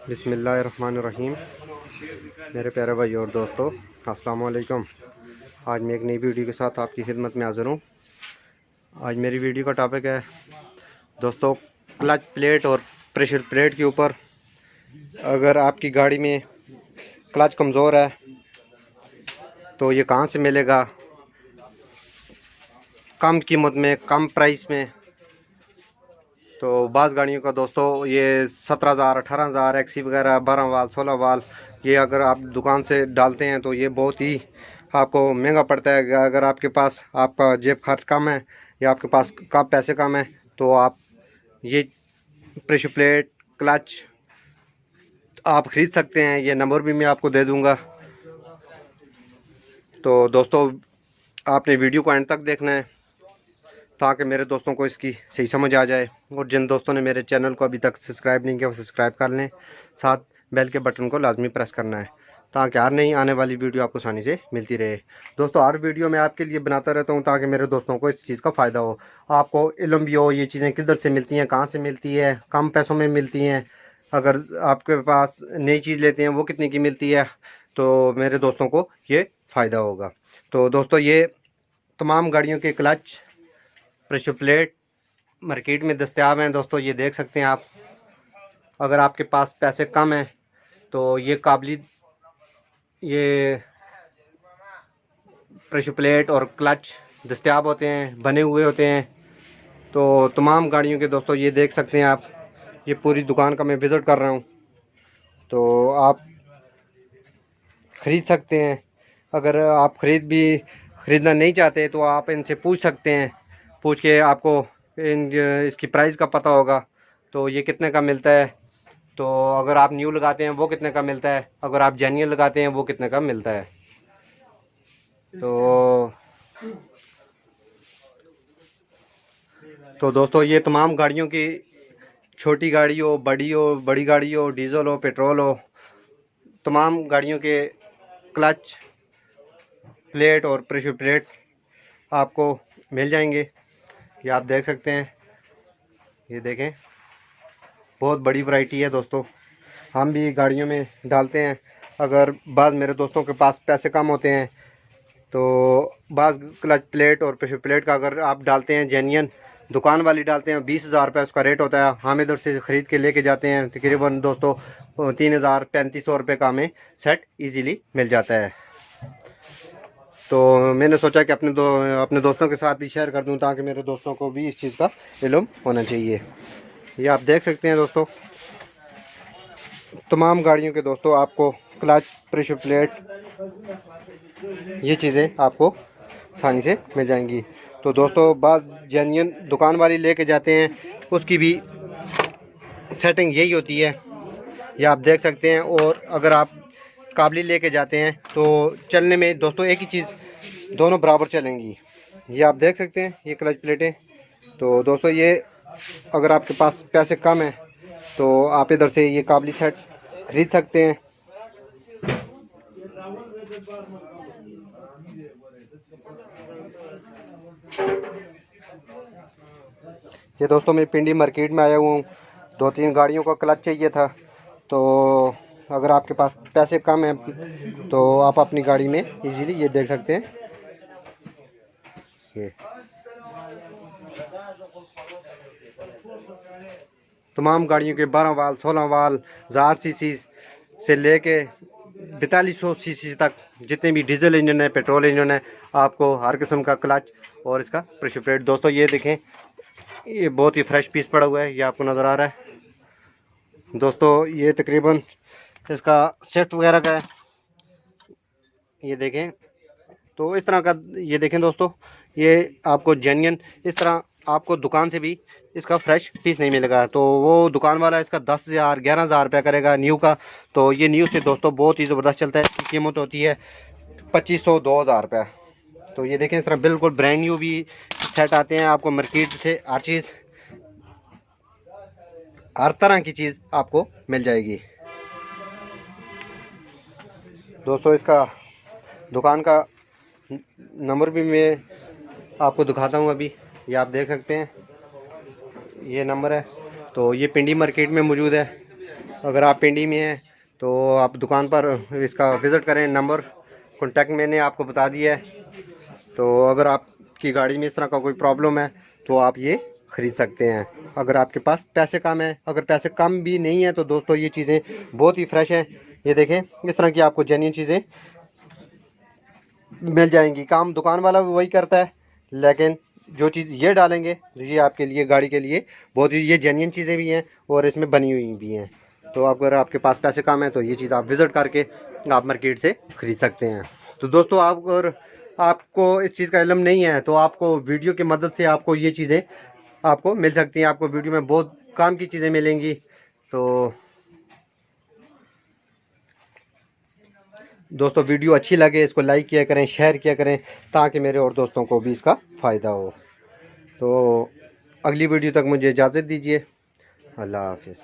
बिस्मिल्लाहिर्रहमानिर्रहीम। मेरे प्यारे भाई और दोस्तों, अस्सलाम वालेकुम। आज मैं एक नई वीडियो के साथ आपकी खिदमत में हाज़िर हूँ। आज मेरी वीडियो का टॉपिक है दोस्तों क्लच प्लेट और प्रेशर प्लेट के ऊपर। अगर आपकी गाड़ी में क्लच कमज़ोर है तो ये कहाँ से मिलेगा कम कीमत में, कम प्राइस में। तो बाज़ गाड़ियों का दोस्तों ये 17,000, 18,000 एक्सी वगैरह 12 वाल 16 वाल, ये अगर आप दुकान से डालते हैं तो ये बहुत ही आपको महंगा पड़ता है। अगर आपके पास आपका जेब खर्च कम है या आपके पास कम पैसे कम है तो आप ये प्रेशर प्लेट क्लच आप ख़रीद सकते हैं। ये नंबर भी मैं आपको दे दूंगा। तो दोस्तों आपने वीडियो को एंड तक देखना है ताकि मेरे दोस्तों को इसकी सही समझ आ जाए, और जिन दोस्तों ने मेरे चैनल को अभी तक सब्सक्राइब नहीं किया वो सब्सक्राइब कर लें। साथ बेल के बटन को लाजमी प्रेस करना है ताकि हर नई आने वाली वीडियो आपको आसानी से मिलती रहे। दोस्तों हर वीडियो मैं आपके लिए बनाता रहता हूं ताकि मेरे दोस्तों को इस चीज़ का फ़ायदा हो, आपको इल्म भी हो ये चीज़ें किधर से मिलती हैं, कहाँ से मिलती है, कम पैसों में मिलती हैं। अगर आपके पास नई चीज़ लेते हैं वो कितने की मिलती है, तो मेरे दोस्तों को ये फ़ायदा होगा। तो दोस्तों ये तमाम गाड़ियों के क्लच प्रेशर प्लेट मार्केट में दस्तयाब हैं। दोस्तों ये देख सकते हैं आप। अगर आपके पास पैसे कम हैं तो ये ये प्रेशर प्लेट और क्लच दस्तयाब होते हैं, बने हुए होते हैं। तो तमाम गाड़ियों के दोस्तों ये देख सकते हैं आप। ये पूरी दुकान का मैं विज़िट कर रहा हूँ, तो आप ख़रीद सकते हैं। अगर आप ख़रीदना नहीं चाहते तो आप इनसे पूछ सकते हैं। पूछ के आपको इसकी प्राइस का पता होगा तो ये कितने का मिलता है। तो अगर आप न्यू लगाते हैं वो कितने का मिलता है, अगर आप जेन्युइन लगाते हैं वो कितने का मिलता है। तो दोस्तों ये तमाम गाड़ियों की, छोटी गाड़ी हो, बड़ी गाड़ी हो, डीजल हो, पेट्रोल हो, तमाम गाड़ियों के क्लच प्लेट और प्रेशर प्लेट आपको मिल जाएंगे। ये आप देख सकते हैं। ये देखें बहुत बड़ी वैरायटी है दोस्तों। हम भी गाड़ियों में डालते हैं। अगर बाज़ मेरे दोस्तों के पास पैसे कम होते हैं तो बाज़ क्लच प्लेट और प्रेशर प्लेट का अगर आप डालते हैं जेन्युइन दुकान वाली डालते हैं 20,000 रुपये उसका रेट होता है। हम इधर से ख़रीद के लेके जाते हैं तकरीबन दोस्तों 3,000 3500 रुपये का हमें सेट इजीली मिल जाता है। तो मैंने सोचा कि अपने दोस्तों के साथ भी शेयर कर दूं ताकि मेरे दोस्तों को भी इस चीज़ का इल्म होना चाहिए। ये आप देख सकते हैं दोस्तों तमाम गाड़ियों के दोस्तों आपको क्लच प्रेशर प्लेट ये चीज़ें आपको आसानी से मिल जाएंगी। तो दोस्तों बाज़ जेन्युइन दुकान वाली लेके जाते हैं उसकी भी सेटिंग यही होती है, ये आप देख सकते हैं। और अगर आप काबली लेके जाते हैं तो चलने में दोस्तों एक ही चीज़ दोनों बराबर चलेंगी। ये आप देख सकते हैं ये क्लच प्लेटें। तो दोस्तों ये अगर आपके पास पैसे कम हैं तो आप इधर से ये काबली सेट खरीद सकते हैं। ये दोस्तों मैं पिंडी मार्केट में आया हुआ हूँ, 2-3 गाड़ियों का क्लच चाहिए था। तो अगर आपके पास पैसे कम हैं तो आप अपनी गाड़ी में इजीली ये देख सकते हैं। ये तमाम गाड़ियों के 12 वाल 16 वाल 1000 सीसी से लेके 4200 सीसी तक जितने भी डीजल इंजन है, पेट्रोल इंजन है, आपको हर किस्म का क्लच और इसका प्रेशर प्लेट। दोस्तों ये देखें ये बहुत ही फ्रेश पीस पड़ा हुआ है, ये आपको नज़र आ रहा है। दोस्तों ये तकरीबन इसका सेट वगैरह का है, ये देखें। तो इस तरह का ये देखें दोस्तों, ये आपको जेन्युइन इस तरह आपको दुकान से भी इसका फ्रेश पीस नहीं मिलेगा। तो वो दुकान वाला इसका 10,000 11,000 रुपया करेगा न्यू का। तो ये न्यू से दोस्तों बहुत ही ज़बरदस्त चलता है। इसकी कीमत होती है 2500 2,000 रुपया। तो ये देखें इस तरह बिल्कुल ब्रांड न्यू भी सेट आते हैं आपको मार्केट से। हर चीज़ हर तरह की चीज़ आपको मिल जाएगी। दोस्तों इसका दुकान का नंबर भी मैं आपको दिखाता हूँ अभी, ये आप देख सकते हैं ये नंबर है। तो ये पिंडी मार्केट में मौजूद है। अगर आप पिंडी में हैं तो आप दुकान पर इसका विज़िट करें। नंबर कॉन्टैक्ट मैंने आपको बता दिया है। तो अगर आपकी गाड़ी में इस तरह का कोई प्रॉब्लम है तो आप ये ख़रीद सकते हैं। अगर आपके पास पैसे कम हैं, अगर पैसे कम भी नहीं है तो दोस्तों ये चीज़ें बहुत ही फ्रेश हैं। ये देखें, इस तरह की आपको जेन्युइन चीज़ें मिल जाएंगी। काम दुकान वाला भी वही करता है, लेकिन जो चीज़ ये डालेंगे ये आपके लिए, गाड़ी के लिए बहुत ही ये जेन्युइन चीज़ें भी हैं और इसमें बनी हुई भी हैं। तो अगर आपके पास पैसे कम हैं तो ये चीज़ आप विज़िट करके आप मार्केट से ख़रीद सकते हैं। तो दोस्तों, आप अगर आपको इस चीज़ का इल्म नहीं है तो आपको वीडियो की मदद से आपको ये चीज़ें आपको मिल सकती हैं। आपको वीडियो में बहुत काम की चीज़ें मिलेंगी। तो दोस्तों, वीडियो अच्छी लगे इसको लाइक किया करें, शेयर किया करें, ताकि मेरे और दोस्तों को भी इसका फ़ायदा हो। तो अगली वीडियो तक मुझे इजाज़त दीजिए। अल्लाह हाफ़िज़।